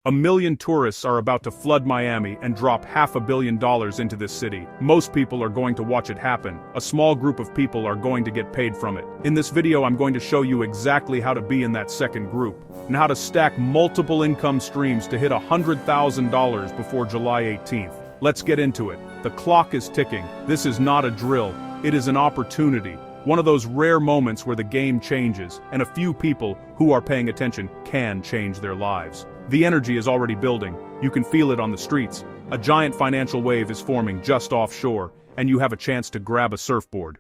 1 million tourists are about to flood Miami and drop $500 million into this city. Most people are going to watch it happen. A small group of people are going to get paid from it. In this video, I'm going to show you exactly how to be in that second group, and how to stack multiple income streams to hit $100,000 before July 18th. Let's get into it. The clock is ticking. This is not a drill. It is an opportunity. One of those rare moments where the game changes, and a few people who are paying attention can change their lives. The energy is already building. You can feel it on the streets. A giant financial wave is forming just offshore, and you have a chance to grab a surfboard.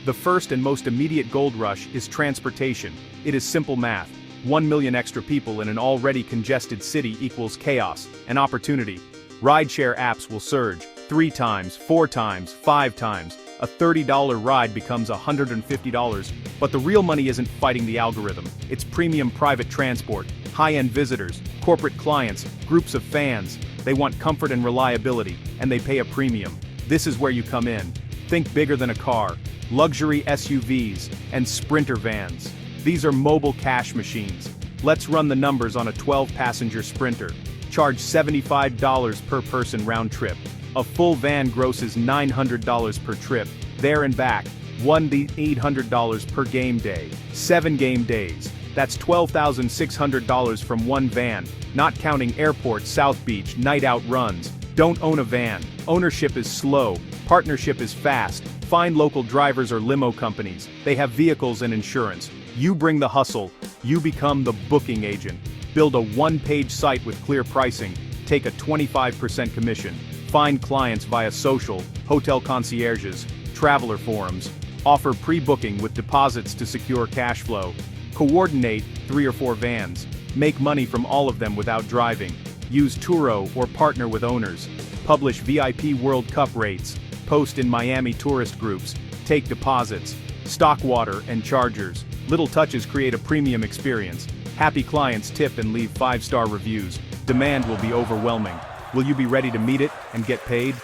The first and most immediate gold rush is transportation. It is simple math. 1 million extra people in an already congested city equals chaos, and opportunity. Rideshare apps will surge. 3 times, 4 times, 5 times. A $30 ride becomes $150, but the real money isn't fighting the algorithm. It's premium private transport, high-end visitors, corporate clients, groups of fans. They want comfort and reliability, and they pay a premium. This is where you come in. Think bigger than a car. Luxury SUVs and Sprinter vans. These are mobile cash machines. Let's run the numbers on a 12-passenger Sprinter. Charge $75 per person round trip. A full van grosses $900 per trip, there and back, $800 per game day. 7 game days. That's $12,600 from one van, not counting airport, South Beach, night out runs. Don't own a van. Ownership is slow, partnership is fast. Find local drivers or limo companies. They have vehicles and insurance. You bring the hustle, you become the booking agent. Build a one-page site with clear pricing, take a 25% commission. Find clients via social, hotel concierges, traveler forums. Offer pre-booking with deposits to secure cash flow. Coordinate 3 or 4 vans. Make money from all of them without driving. Use Turo or partner with owners. Publish VIP World Cup rates. Post in Miami tourist groups. Take deposits. Stock water and chargers. Little touches create a premium experience. Happy clients tip and leave 5-star reviews. Demand will be overwhelming. Will you be ready to meet it and get paid?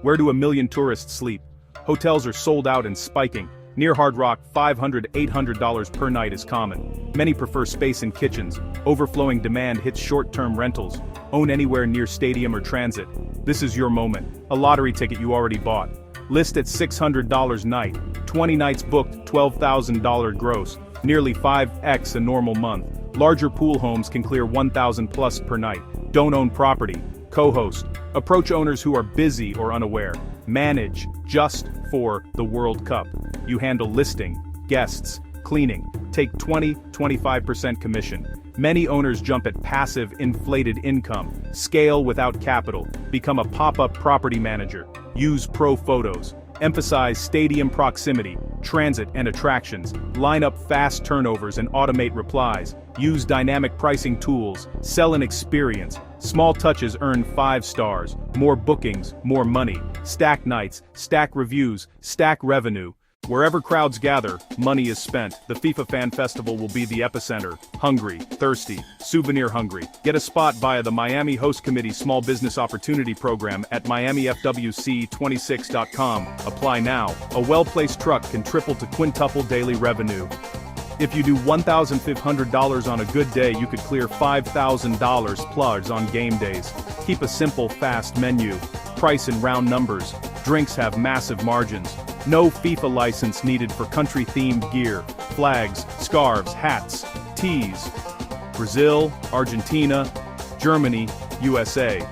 Where do 1 million tourists sleep? Hotels are sold out and spiking. Near Hard Rock, $500 to $800 per night is common. Many prefer space in kitchens. Overflowing demand hits short-term rentals. Own anywhere near stadium or transit. This is your moment. A lottery ticket you already bought. List at $600 night. 20 nights booked, $12,000 gross. Nearly 5x a normal month. Larger pool homes can clear $1,000 plus per night. Don't own property. Co-host. Approach owners who are busy or unaware. Manage, just for the World Cup. You handle listing, guests, cleaning. Take 20-25% commission. Many owners jump at passive, inflated income. Scale without capital. Become a pop-up property manager. Use pro photos. Emphasize stadium proximity, transit and attractions. Line up fast turnovers and automate replies. Use dynamic pricing tools. Sell an experience. Small touches earn 5 stars. More bookings, more money. Stack nights, stack reviews, stack revenue. Wherever crowds gather, money is spent. The FIFA Fan Festival will be the epicenter. Hungry, thirsty, souvenir hungry. Get a spot via the Miami Host Committee Small Business Opportunity Program at MiamiFWC26.com. Apply now. A well-placed truck can triple to quintuple daily revenue. If you do $1,500 on a good day, you could clear $5,000 plus on game days. Keep a simple, fast menu. Price in round numbers. Drinks have massive margins. No FIFA license needed for country-themed gear. Flags, scarves, hats, tees. Brazil, Argentina, Germany, USA.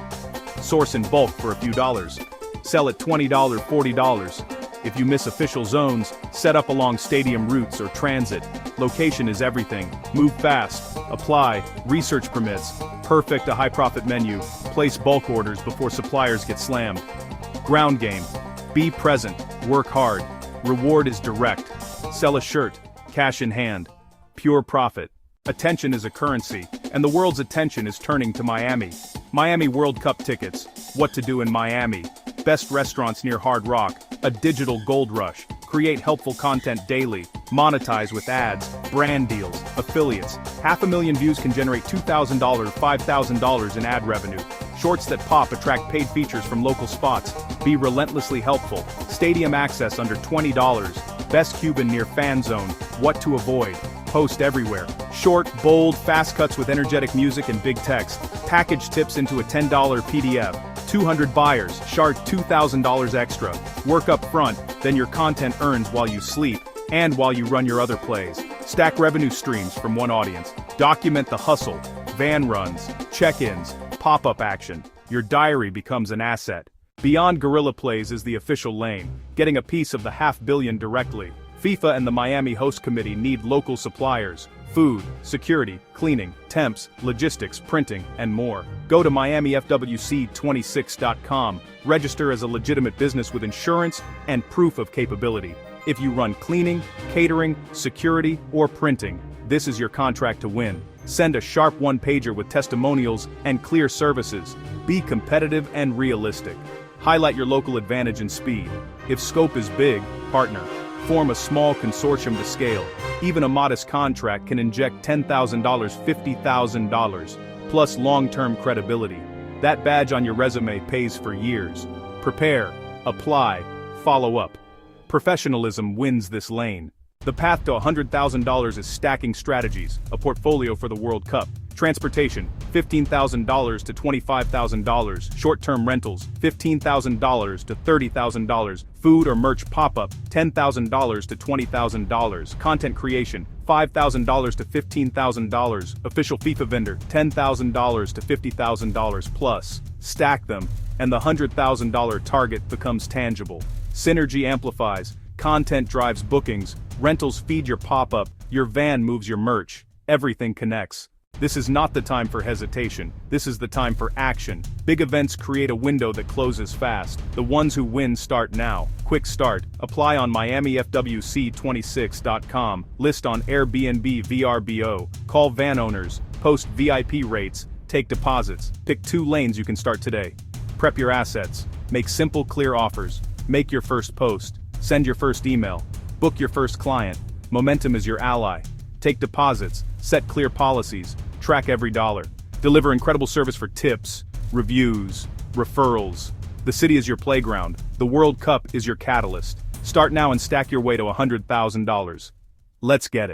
Source in bulk for a few dollars. Sell at $20, $40. If you miss official zones, set up along stadium routes or transit. Location is everything. Move fast. Apply. Research permits. Perfect a high-profit menu. Place bulk orders before suppliers get slammed. Ground game. Be present. Work hard. Reward is direct. Sell a shirt. Cash in hand. Pure profit. Attention is a currency, and the world's attention is turning to Miami. Miami World Cup tickets. What to do in Miami. Best restaurants near Hard Rock. A digital gold rush. Create helpful content daily. Monetize with ads, brand deals, affiliates. 500,000 views can generate $2,000, $5,000 in ad revenue. Shorts that pop attract paid features from local spots. Be relentlessly helpful. Stadium access under $20. Best Cuban near fan zone. What to avoid. Post everywhere. Short, bold, fast cuts with energetic music and big text. Package tips into a $10 PDF. 200 buyers, chart $2,000 extra. Work up front, then your content earns while you sleep, and while you run your other plays. Stack revenue streams from one audience. Document the hustle, van runs, check-ins, pop-up action. Your diary becomes an asset. Beyond guerrilla plays is the official lane, getting a piece of the $500 million directly. FIFA and the Miami Host Committee need local suppliers, food, security, cleaning, temps, logistics, printing, and more. Go to MiamiFWC26.com, register as a legitimate business with insurance and proof of capability. If you run cleaning, catering, security, or printing, this is your contract to win. Send a sharp one-pager with testimonials and clear services. Be competitive and realistic. Highlight your local advantage and speed. If scope is big, partner. Form a small consortium to scale. Even a modest contract can inject $10,000, $50,000, plus long-term credibility. That badge on your resume pays for years. Prepare, apply, follow up. Professionalism wins this lane. The path to $100,000 is stacking strategies, a portfolio for the World Cup. Transportation, $15,000 to $25,000. Short-term rentals, $15,000 to $30,000. Food or merch pop-up, $10,000 to $20,000. Content creation, $5,000 to $15,000. Official FIFA vendor, $10,000 to $50,000 plus. Stack them, and the $100,000 target becomes tangible. Synergy amplifies, content drives bookings, rentals feed your pop-up, your van moves your merch. Everything connects. This is not the time for hesitation. This is the time for action. Big events create a window that closes fast. The ones who win start now. Quick start. Apply on MiamiFWC26.com. List on Airbnb VRBO. Call van owners. Post VIP rates. Take deposits. Pick 2 lanes you can start today. Prep your assets. Make simple, clear offers. Make your first post. Send your first email. Book your first client. Momentum is your ally. Take deposits. Set clear policies. Track every dollar. Deliver incredible service for tips, reviews, referrals. The city is your playground. The World Cup is your catalyst. Start now and stack your way to $100,000. Let's get it.